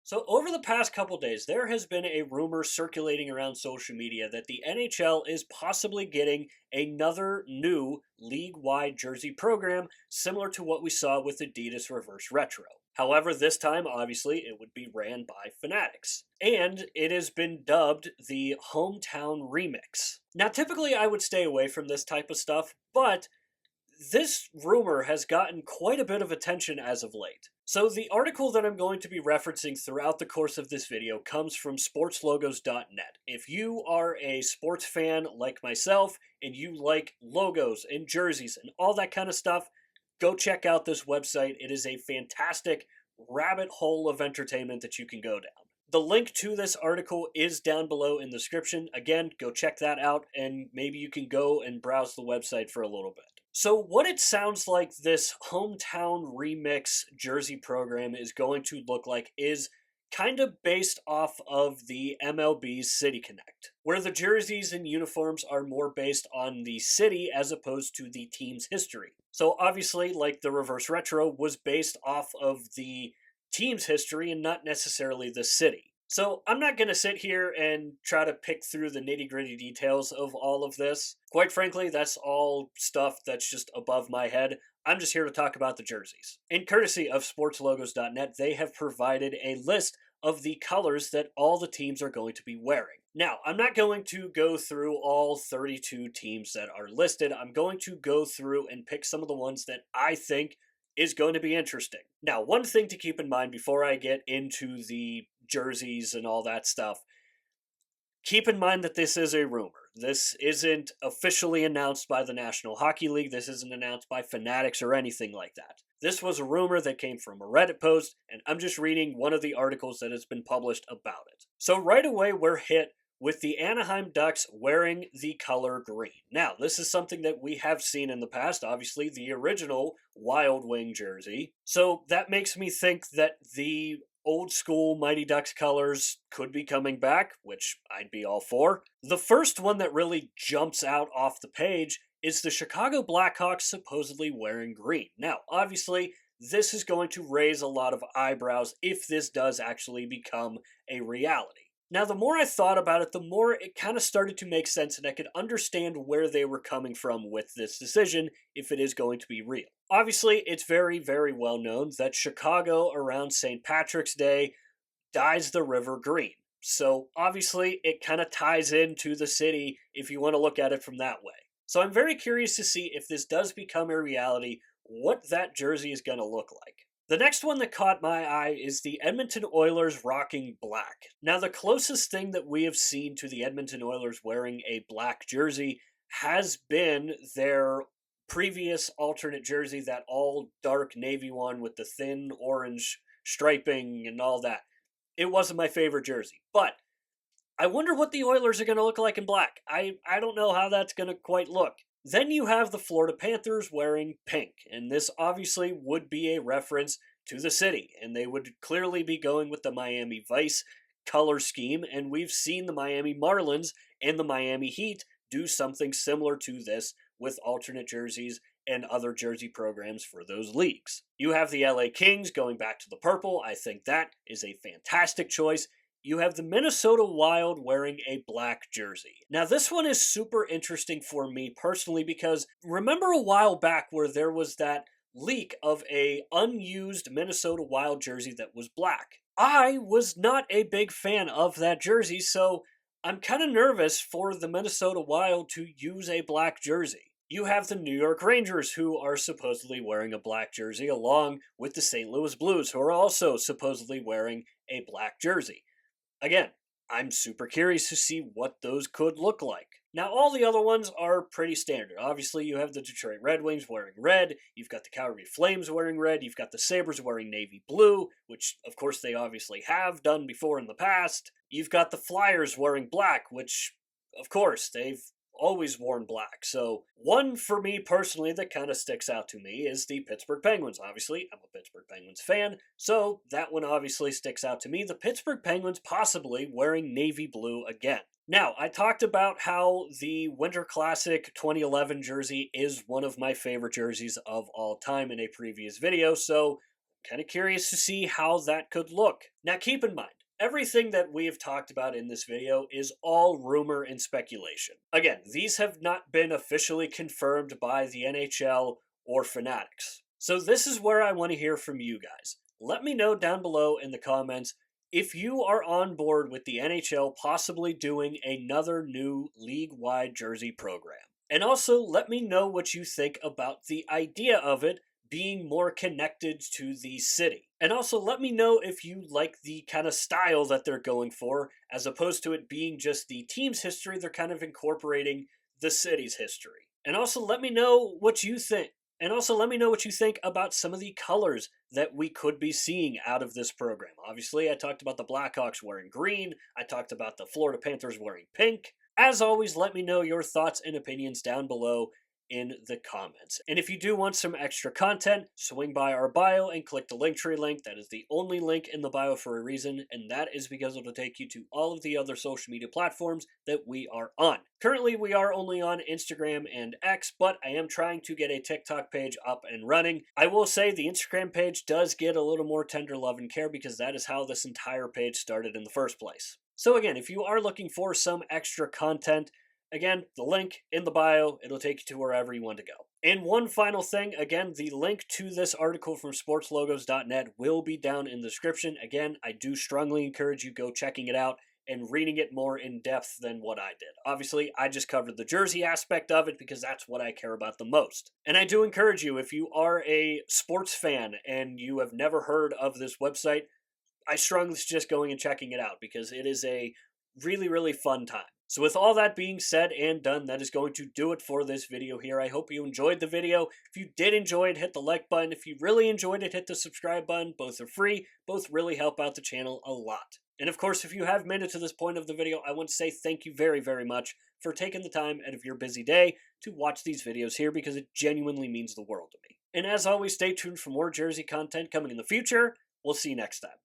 So, over the past couple days, there has been a rumor circulating around social media that the NHL is possibly getting another new league wide jersey program similar to what we saw with Adidas Reverse Retro. However, this time, obviously, it would be ran by Fanatics. And it has been dubbed the Hometown Remix. Now, typically, I would stay away from this type of stuff, but this rumor has gotten quite a bit of attention as of late. So the article that I'm going to be referencing throughout the course of this video comes from sportslogos.net. If you are a sports fan like myself and you like logos and jerseys and all that kind of stuff, go check out this website. It is a fantastic rabbit hole of entertainment that you can go down. The link to this article is down below in the description. Again, go check that out and maybe you can go and browse the website for a little bit. So, what it sounds like this hometown remix jersey program is going to look like is kind of based off of the MLB's City Connect, where the jerseys and uniforms are more based on the city as opposed to the team's history. So, obviously, like the Reverse Retro was based off of the team's history and not necessarily the city. So I'm not going to sit here and try to pick through the nitty gritty details of all of this. Quite frankly, that's all stuff that's just above my head. I'm just here to talk about the jerseys. And courtesy of sportslogos.net, they have provided a list of the colors that all the teams are going to be wearing. Now, I'm not going to go through all 32 teams that are listed. I'm going to go through and pick some of the ones that I think is going to be interesting. Now, one thing to keep in mind before I get into the jerseys and all that stuff, keep in mind that this is a rumor. This isn't officially announced by the National Hockey League. This isn't announced by Fanatics or anything like that. This was a rumor that came from a Reddit post, and I'm just reading one of the articles that has been published about it. So right away, we're hit with the Anaheim Ducks wearing the color green. Now, this is something that we have seen in the past, obviously, the original Wild Wing jersey. So that makes me think that the old school Mighty Ducks colors could be coming back, which I'd be all for. The first one that really jumps out off the page is the Chicago Blackhawks supposedly wearing green. Now, obviously, this is going to raise a lot of eyebrows if this does actually become a reality. Now, the more I thought about it, the more it kind of started to make sense, and I could understand where they were coming from with this decision if it is going to be real. Obviously, it's very, very well known that Chicago around St. Patrick's Day dyes the river green. So, obviously, it kind of ties into the city if you want to look at it from that way. So, I'm very curious to see if this does become a reality, what that jersey is going to look like. The next one that caught my eye is the Edmonton Oilers rocking black. Now, the closest thing that we have seen to the Edmonton Oilers wearing a black jersey has been their previous alternate jersey, that all dark navy one with the thin orange striping and all that. It wasn't my favorite jersey, but I wonder what the Oilers are going to look like in black. I don't know how that's going to quite look. Then you have the Florida Panthers wearing pink, and this obviously would be a reference to the city, and they would clearly be going with the Miami Vice color scheme, and we've seen the Miami Marlins and the Miami Heat do something similar to this with alternate jerseys and other jersey programs for those leagues. You have the LA Kings going back to the purple. I think that is a fantastic choice. You have the Minnesota Wild wearing a black jersey. Now, this one is super interesting for me personally because remember a while back where there was that leak of a unused Minnesota Wild jersey that was black. I was not a big fan of that jersey, so I'm kind of nervous for the Minnesota Wild to use a black jersey. You have the New York Rangers, who are supposedly wearing a black jersey, along with the St. Louis Blues, who are also supposedly wearing a black jersey. Again, I'm super curious to see what those could look like. Now, all the other ones are pretty standard. Obviously, you have the Detroit Red Wings wearing red, you've got the Calgary Flames wearing red, you've got the Sabres wearing navy blue, which, of course, they obviously have done before in the past. You've got the Flyers wearing black, which, of course, they've always worn black. So, one for me personally that kind of sticks out to me is the Pittsburgh Penguins. Obviously, I'm a Pittsburgh Penguins fan, so that one obviously sticks out to me. The Pittsburgh Penguins possibly wearing navy blue again. Now, I talked about how the Winter Classic 2011 jersey is one of my favorite jerseys of all time in a previous video, so Kind of curious to see how that could look. Now, keep in mind, everything that we have talked about in this video is all rumor and speculation. Again, these have not been officially confirmed by the NHL or Fanatics. So this is where I want to hear from you guys. Let me know down below in the comments if you are on board with the NHL possibly doing another new league-wide jersey program. And also let me know what you think about the idea of it being more connected to the city. And also let me know if you like the kind of style that they're going for, as opposed to it being just the team's history, they're kind of incorporating the city's history. And also let me know what you think. And also let me know what you think about some of the colors that we could be seeing out of this program. Obviously, I talked about the Blackhawks wearing green. I talked about the Florida Panthers wearing pink. As always, let me know your thoughts and opinions down below in the comments. And if you do want some extra content, swing by our bio and click the Linktree link. That is the only link in the bio for a reason, and that is because it'll take you to all of the other social media platforms that we are on. Currently, we are only on Instagram and X, but I am trying to get a TikTok page up and running. I will say the Instagram page does get a little more tender love and care because that is how this entire page started in the first place. So again, if you are looking for some extra content, again, the link in the bio, it'll take you to wherever you want to go. And one final thing, again, the link to this article from sportslogos.net will be down in the description. Again, I do strongly encourage you go checking it out and reading it more in depth than what I did. Obviously, I just covered the jersey aspect of it because that's what I care about the most. And I do encourage you, if you are a sports fan and you have never heard of this website, I strongly suggest going and checking it out because it is a really, really fun time. So with all that being said and done, that is going to do it for this video here. I hope you enjoyed the video. If you did enjoy it, hit the like button. If you really enjoyed it, hit the subscribe button. Both are free. Both really help out the channel a lot. And of course, if you have made it to this point of the video, I want to say thank you very, very much for taking the time out of your busy day to watch these videos here because it genuinely means the world to me. And as always, stay tuned for more Jersey content coming in the future. We'll see you next time.